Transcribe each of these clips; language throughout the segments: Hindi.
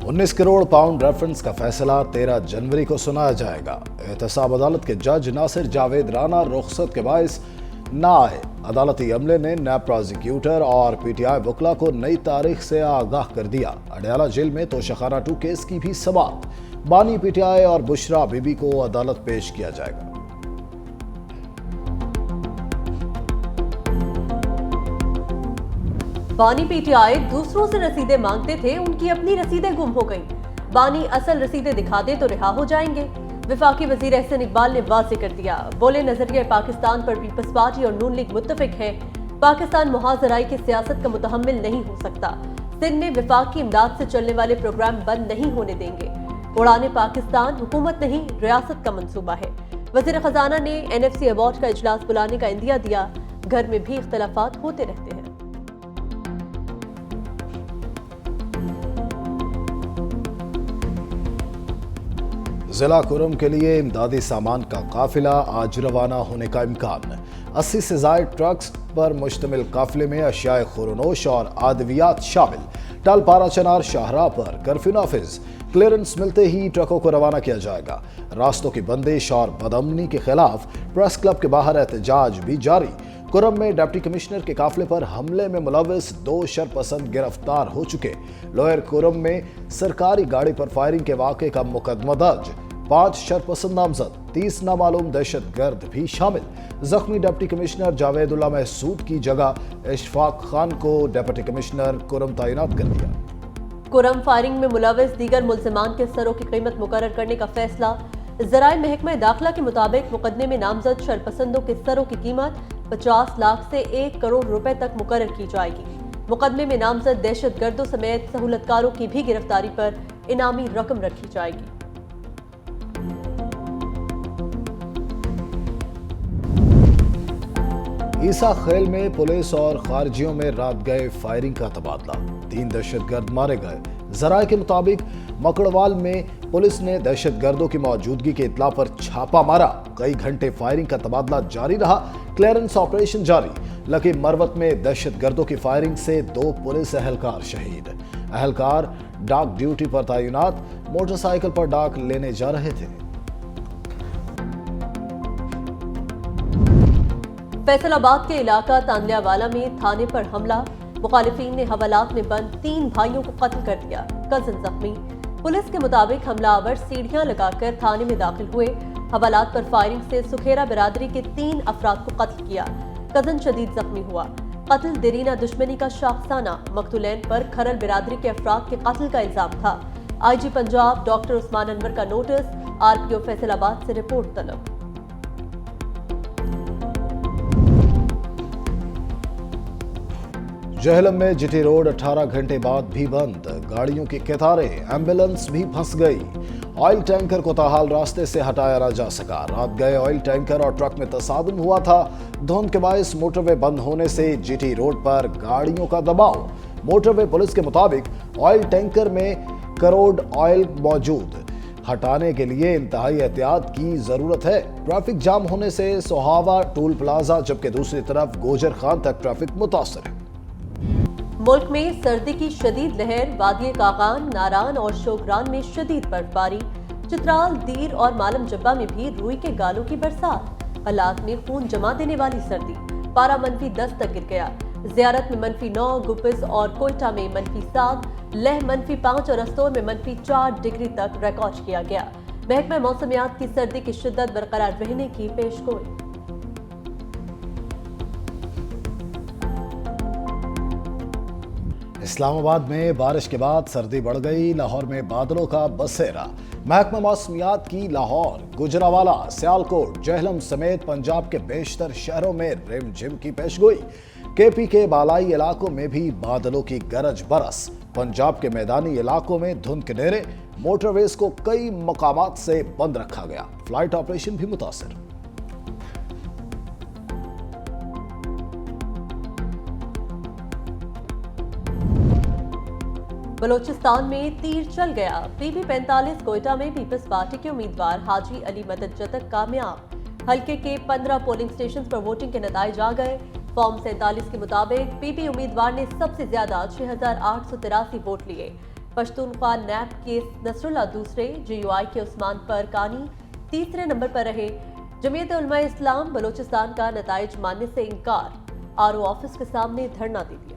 19 करोड़ पाउंड रेफरेंस का फैसला 13 जनवरी को सुनाया जाएगा। एहतसाब अदालत के जज नासिर जावेद राना रुखसत के बायस ना आए। अदालती अमले ने नैब प्रोसिक्यूटर और पीटीआई वकला को नई तारीख से आगाह कर दिया। अडयाला जेल में तोशाखाना 2 केस की भी समाअत। बानी पीटीआई और बुशरा बीबी को अदालत पेश किया जाएगा। बानी पीटीआई दूसरों से रसीदें मांगते थे, उनकी अपनी रसीदें गुम हो गईं। बानी असल रसीदें दिखा दे तो रिहा हो जाएंगे। वफाकी वजीर एहसन इकबाल ने वाज़ेह कर दिया। बोले, नजरिया पाकिस्तान पर पीपल्स पार्टी और नून लीग मुत्तफिक है। पाकिस्तान मुहाजराई की सियासत का मुतहम्मिल नहीं हो सकता। सिंध में वफाकी इमदाद से चलने वाले प्रोग्राम बंद नहीं होने देंगे। उड़ाने पाकिस्तान हुकूमत नहीं, रियासत का मंसूबा है। वजीर खजाना ने NFC अवार्ड का इजलास बुलाने का इंदिया दिया। घर में भी इख्तलाफात होते रहते हैं। जिला कुरम के लिए इमदादी सामान का काफिला आज रवाना होने का इम्कान। 80 से ज्यादा ट्रक्स पर मुश्तमिल काफिले में अशियाए खुरनोश और आदवियात शामिल। टलपारा चनार शाहराह पर कर्फ्यू नाफिज। क्लियरेंस मिलते ही ट्रकों को रवाना किया जाएगा। रास्तों की बंदिश और बदअमनी के खिलाफ प्रेस क्लब के बाहर एहतजाज भी जारी। कुरम में डिप्टी कमिश्नर के काफिले पर हमले में मुलविस 2 शरपसंद गिरफ्तार हो चुके। लोअर कुरम में सरकारी गाड़ी पर फायरिंग के वाक़े का मुकदमा दर्ज। 5 शरपसंद नामजद, 30 नामालूम दहशतगर्द भी शामिल। जख्मी डिप्टी कमिश्नर जावेदुल्ला महसूद की जगह इशफाक खान को डिप्टी कमिश्नर कुरम तैनात कर दिया। कुरम फायरिंग में मुलविस दीगर मुल्जिमान के सरों की कीमत मुकर्रर करने का फैसला। ज़राए महकमा दाखिला के मुताबिक मुकदमे में नामजद शरपसंदों के सरों की कीमत 50 लाख से 1 करोड़ रुपए तक मुकर्रर की जाएगी। मुकदमे में नामजद दहशतगर्दों समेत सहूलतकारों की भी गिरफ्तारी पर इनामी रकम रखी जाएगी। ईसा खेल में पुलिस और खारजियों में रात गए फायरिंग का तबादला। 3 दहशतगर्द मारे गए। जराये के मुताबिक मकड़वाल में पुलिस ने दहशतगर्दों की मौजूदगी की इत्ला पर छापा मारा। कई घंटे फायरिंग का तबादला जारी रहा। क्लियरेंस ऑपरेशन जारी। लकी मरवत में दहशतगर्दों की फायरिंग से 2 पुलिस एहलकार शहीद। एहलकार डाक ड्यूटी पर तैनात मोटरसाइकिल पर डाक लेने जा रहे थे। फैसलाबाद के इलाका तांदलियावाला में थाने पर हमला। मुखालिफिन ने हवालात में बंद 3 भाइयों को कत्ल कर दिया। कजन जख्मी। पुलिस के मुताबिक हमलावर सीढ़ियां लगाकर थाने में दाखिल हुए। हवालात पर फायरिंग से सुखेरा बिरादरी के 3 अफराद को कत्ल किया। कजन शदीद जख्मी हुआ। कत्ल देरीना दुश्मनी का शाखसाना। मकतूलैन पर खरल बिरादरी के अफराद के कत्ल का इल्जाम था। IG पंजाब डॉक्टर उस्मान अनवर का नोटिस। RPO फैसलाबाद से रिपोर्ट तलब। जहलम में GT रोड 18 घंटे बाद भी बंद। गाड़ियों की कतारें, एम्बुलेंस भी फंस गई। ऑयल टैंकर को ताहाल रास्ते से हटाया ना जा सका। रात गए ऑयल टैंकर और ट्रक में तसादुम हुआ था। धुंध के बायस मोटरवे बंद होने से GT रोड पर गाड़ियों का दबाव। मोटरवे पुलिस के मुताबिक ऑयल टैंकर में करोड़ ऑयल मौजूद। हटाने के लिए इंतहाई एहतियात की जरूरत है। ट्रैफिक जाम होने से सोहावा टोल प्लाजा जबकि दूसरी तरफ गोजर खान तक ट्रैफिक मुतासर है। मुल्क में सर्दी की शदीद लहर। वादी कागान, नारान और शोगरान में शदीद बर्फबारी। चित्राल, दीर और मालम जब्बा में भी रुई के गालों की बरसात। हालात में खून जमा देने वाली सर्दी। पारा -10 तक गिर गया। ज़ियारत में -9, गुपिस और कोयटा में -7, लेह -5 और अस्तोर में -4 डिग्री तक रिकॉर्ड किया गया। महकमा मौसमियात की सर्दी की शिद्दत बरकरार रहने की पेशगोई। इस्लामाबाद में बारिश के बाद सर्दी बढ़ गई। लाहौर में बादलों का बसेरा। महकमा मौसमियात की लाहौर, गुजरावाला, सियालकोट, जहलम समेत पंजाब के बेशतर शहरों में रिमझिम की पेशगोई। KP के बालाई इलाकों में भी बादलों की गरज बरस। पंजाब के मैदानी इलाकों में धुंध के डेरे। मोटरवेज को कई मकामात से बंद रखा गया। फ्लाइट ऑपरेशन भी मुतासर। बलोचिस्तान में तीर चल गया। PP 45 कोयटा में पीपल्स पार्टी के उम्मीदवार हाजी अली मदद जतक कामयाब। हल्के के 15 पोलिंग स्टेशन पर वोटिंग के नतीजे आ गए। फॉर्म 47 के मुताबिक PP उम्मीदवार ने सबसे ज्यादा 6,883 वोट लिए। पश्तूनख्वा नैब के नसरुल्लाह दूसरे, JUI के उस्मान परकानी तीसरे नंबर पर रहे। जमीयत उलमा इस्लाम बलोचिस्तान का नताइज मानने से इनकार, RO ऑफिस के सामने धरना दे दिया।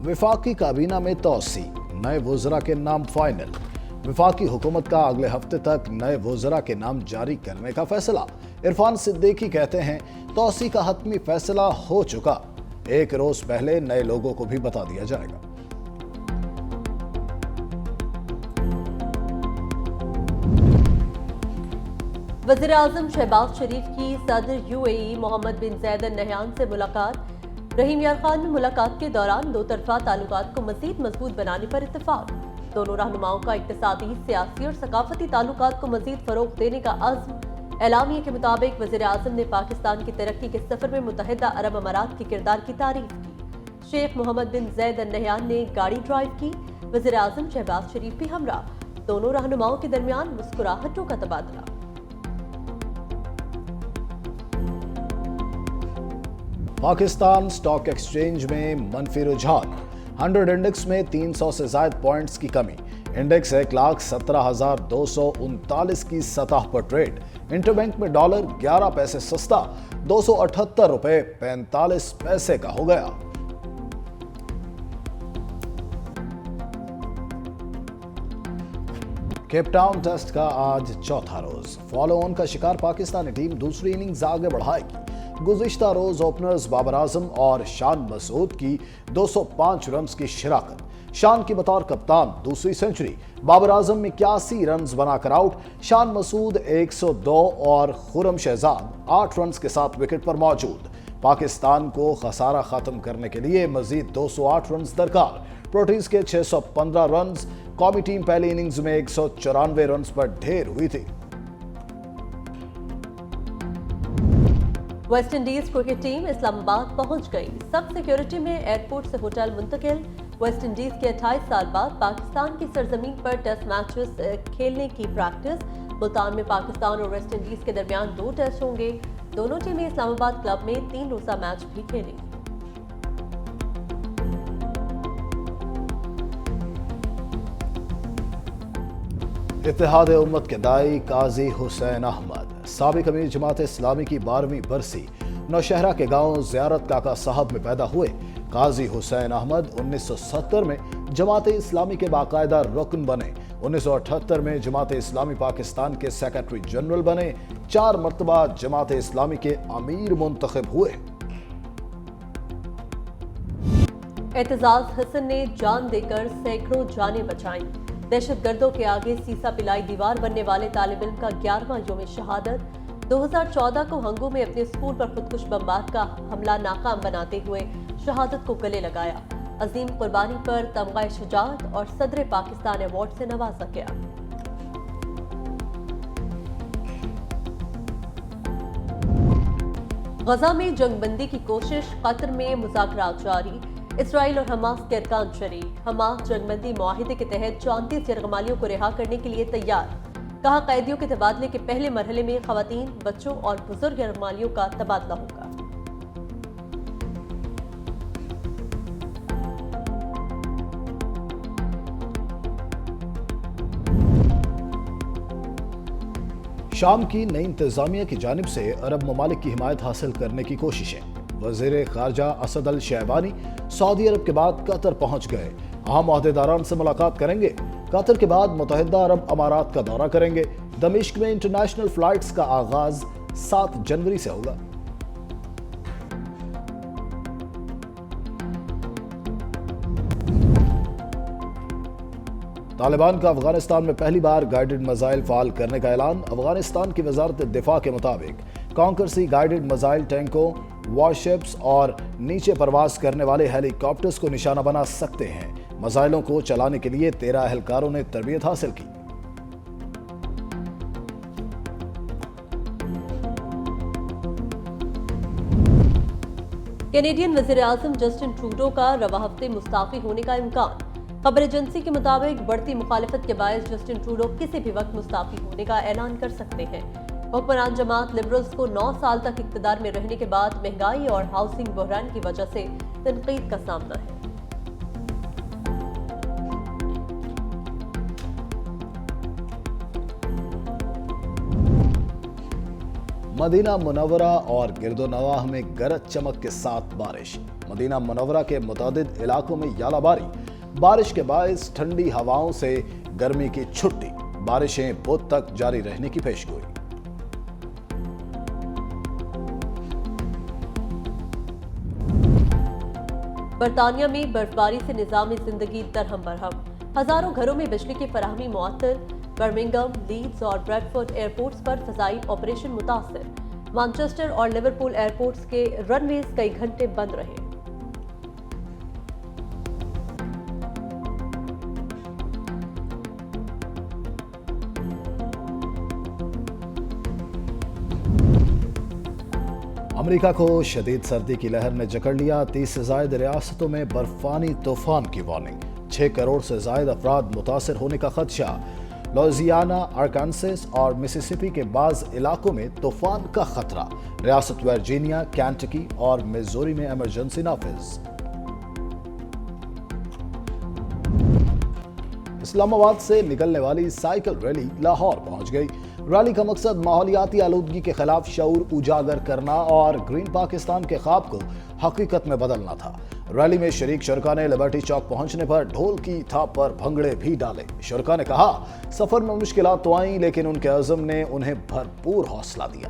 विफाकी काबीना में तोसी, नए वुज़रा के नाम फाइनल। विफाकी हुकूमत का अगले हफ्ते तक नए वुज़रा के नाम जारी करने का फैसला। इरफान सिद्दीकी कहते हैं तोसी का हतमी फैसला हो चुका, एक रोज पहले नए लोगों को भी बता दिया जाएगा। वज़ीर-ए-आज़म शहबाज शरीफ की सदर UAE मोहम्मद बिन ज़ायद अल नहयान से मुलाकात। रहीम यार खान में मुलाकात के दौरान दो तरफा ताल्लुकात को मज़ीद मजबूत बनाने पर इत्तेफाक। दोनों रहनुमाओं का इक़्तिसादी, सियासी और सकाफती ताल्लुकात को मज़ीद फ़रोग़ देने का अज़्म। एलामिया के मुताबिक वज़ीर-ए-आज़म ने पाकिस्तान की तरक्की के सफ़र में मुत्तहिदा अरब अमारात के किरदार की तारीफ की। शेख मोहम्मद बिन ज़ायद अल नहयान ने गाड़ी ड्राइव की। वज़ीर-ए-आज़म शहबाज शरीफ भी हमरा। दोनों रहनुमाओं के दरमियान मुस्कुराहटों का तबादला। पाकिस्तान स्टॉक एक्सचेंज में मनफी रुझान, 100 इंडेक्स में 300 से ज्यादा पॉइंट्स की कमी। इंडेक्स 1,17,239 की सतह पर ट्रेड। इंटरबैंक में डॉलर 11 पैसे सस्ता, 278 रुपए 45 पैसे का हो गया। केपटाउन टेस्ट का आज चौथा रोज। फॉलो ऑन का शिकार पाकिस्तानी टीम दूसरी इनिंग्स आगे बढ़ाएगी। गुज़िश्ता रोज ओपनर्स बाबर आजम और शान मसूद की 205 रन की शिराकत। शान की बतौर कप्तान दूसरी सेंचुरी, बाबर आजम 81 रन बनाकर आउट, शान मसूद 102 और खुरम शहजाद 8 रन के साथ विकेट पर मौजूद। पाकिस्तान को खसारा खत्म करने के लिए मजीद 208 रन दरकार। प्रोटीज के 615 रन। कौमी टीम पहली इनिंग्स में 194 रन पर ढेर हुई थी। West Indies cricket team Islamabad पहुंच गई। सब सिक्योरिटी में एयरपोर्ट से होटल मुंतकिल। वेस्ट इंडीज के 28 साल बाद पाकिस्तान की सरजमीन पर टेस्ट मैचेस खेलने की प्रैक्टिस। मुल्तान में पाकिस्तान और वेस्ट इंडीज के दरमियान 2 टेस्ट होंगे। दोनों टीमें इस्लामाबाद क्लब में 3 रोजा मैच भी खेलेंगी। इत्तेहाद उम्मत के दाई काजी हुसैन अहमद, साबिक अमीर जमात इस्लामी की 12वीं बरसी। नौशहरा के गांव ज़ियारत काका साहब में पैदा हुए काजी हुसैन अहमद 1970 में जमात इस्लामी के बाकायदा रुकन बने। 1978 में जमात इस्लामी पाकिस्तान के सेक्रेटरी जनरल बने। 4 मरतबा जमात इस्लामी के अमीर मुंतखब हुए। एतजाज हसन ने जान देकर सैकड़ों जानें बचाईं। दहशतगर्दों के आगे सीसा पिलाई दीवार बनने वाले तालिब इल्म का 11वां यौम शहादत। 2014 को हंगू में अपने स्कूल पर खुदकुश बमबार का हमला नाकाम बनाते हुए शहादत को गले लगाया। अजीम कुर्बानी पर तमगा शुजाअत और सदर पाकिस्तान अवार्ड से नवाजा गया। गजा में जंगबंदी की कोशिश, कतर में मुज़ाकरात जारी। इसराइल और हमास के अरकान शरीक। हमास जंगबंदी मुआहिदे के तहत 34 यरगमालियों को रिहा करने के लिए तैयार। कहा कैदियों के तबादले के पहले मरहले में खवातीन, बच्चों और बुजुर्ग यरगमालियों का तबादला होगा। शाम की नई इंतजामिया की जानिब से अरब ममालिक की हिमायत हासिल करने की कोशिशें। वज़ीर खारजा असद अल शहबानी सऊदी अरब के बाद कतर पहुंच गए। अहम ओहदेदारान से मुलाकात करेंगे। कतर के बाद मुत्तहिदा अरब अमारात का दौरा करेंगे। दमिश्क में इंटरनेशनल फ्लाइट्स का आगाज 7 जनवरी से होगा। तालिबान का अफगानिस्तान में पहली बार गाइडेड मिसाइल फाल करने का ऐलान। अफगानिस्तान की वजारत दिफा के मुताबिक कॉन्कर सी गाइडेड मिसाइल टैंकों, वॉरशिप्स और नीचे परवाज करने वाले हेलीकॉप्टर्स को निशाना बना सकते हैं। मिसाइलों को चलाने के लिए 13 एहलकारों ने तरबियत हासिल की। कैनेडियन वज़ीर-ए-आज़म जस्टिन ट्रूडो का रवा हफ्ते मुस्ताफी होने का इम्कान। खबर एजेंसी के मुताबिक बढ़ती मुखालिफत के बायस जस्टिन ट्रूडो किसी भी वक्त मुस्ताफी होने का ऐलान कर सकते हैं। हुक्मरान जमात लिबरल्स को 9 साल तक इक़्तिदार में रहने के बाद महंगाई और हाउसिंग बहरान की वजह से तनकीद का सामना है। मदीना मुनव्वरा और गिरदोनवाह में गरज चमक के साथ बारिश। मदीना मुनव्वरा के मुतादिद इलाकों में यालाबारी। बारिश के बायस ठंडी हवाओं से गर्मी की छुट्टी। बारिशें बुध तक जारी रहने की पेशगोई। बरतानिया में बर्फबारी से निज़ामी जिंदगी दरहम बरहम। हजारों घरों में बिजली की फराहमी मुअत्तल। बर्मिंघम, लीड्स और ब्रैडफोर्ड एयरपोर्ट्स पर फ़ज़ाई ऑपरेशन मुतासर। मैनचेस्टर और लिवरपूल एयरपोर्ट्स के रनवेज कई घंटे बंद रहे। अमेरिका को शदीद सर्दी की लहर ने जकड़ लिया। 30 से ज्यादा रियासतों में बर्फानी तूफान की वार्निंग। 6 करोड़ से ज्यादा अफराद मुतासर होने का खदशा। लुइसियाना, आरकानसास और मिसिसिपी के बाज़ इलाकों में तूफान का खतरा। रियासत वर्जीनिया, कैंटकी और मिजोरी में इमरजेंसी नाफिज। इस्लामाबाद से निकलने वाली साइकिल रैली लाहौर पहुंच गई। रैली का मकसद माहौलियाती आलूदगी के खिलाफ शऊर उजागर करना और ग्रीन पाकिस्तान के ख्वाब को हकीकत में बदलना था। रैली में शरीक शुरका ने लिबर्टी चौक पहुंचने पर ढोल की थाप पर भंगड़े भी डाले। शुरका ने कहा, सफर में मुश्किलात तो आई, लेकिन उनके अज़म ने उन्हें भरपूर हौसला दिया।